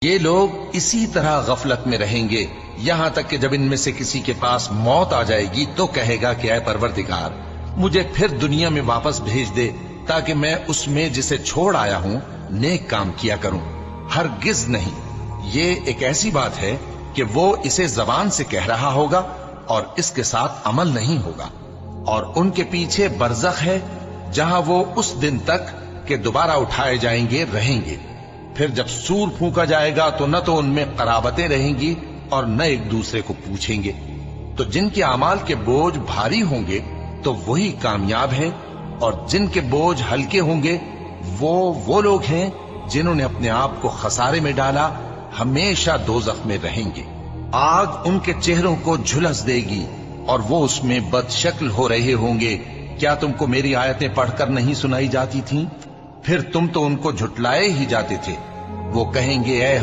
یہ لوگ اسی طرح غفلت میں رہیں گے یہاں تک کہ جب ان میں سے کسی کے پاس موت آ جائے گی تو کہے گا کہ اے پروردگار مجھے پھر دنیا میں واپس بھیج دے تاکہ میں اس میں جسے چھوڑ آیا ہوں نیک کام کیا کروں۔ ہرگز نہیں، یہ ایک ایسی بات ہے کہ وہ اسے زبان سے کہہ رہا ہوگا اور اس کے ساتھ عمل نہیں ہوگا، اور ان کے پیچھے برزخ ہے جہاں وہ اس دن تک کہ دوبارہ اٹھائے جائیں گے رہیں گے۔ پھر جب سور پھونکا جائے گا تو نہ تو ان میں قرابتیں رہیں گی اور نہ ایک دوسرے کو پوچھیں گے۔ تو جن کے اعمال کے بوجھ بھاری ہوں گے تو وہی کامیاب ہیں، اور جن کے بوجھ ہلکے ہوں گے وہ لوگ ہیں جنہوں نے اپنے آپ کو خسارے میں ڈالا، ہمیشہ دوزخ میں رہیں گے۔ آگ ان کے چہروں کو جھلس دے گی اور وہ اس میں بد شکل ہو رہے ہوں گے۔ کیا تم کو میری آیتیں پڑھ کر نہیں سنائی جاتی تھیں؟ پھر تم تو ان کو جھٹلائے ہی جاتے تھے۔ وہ کہیں گے اے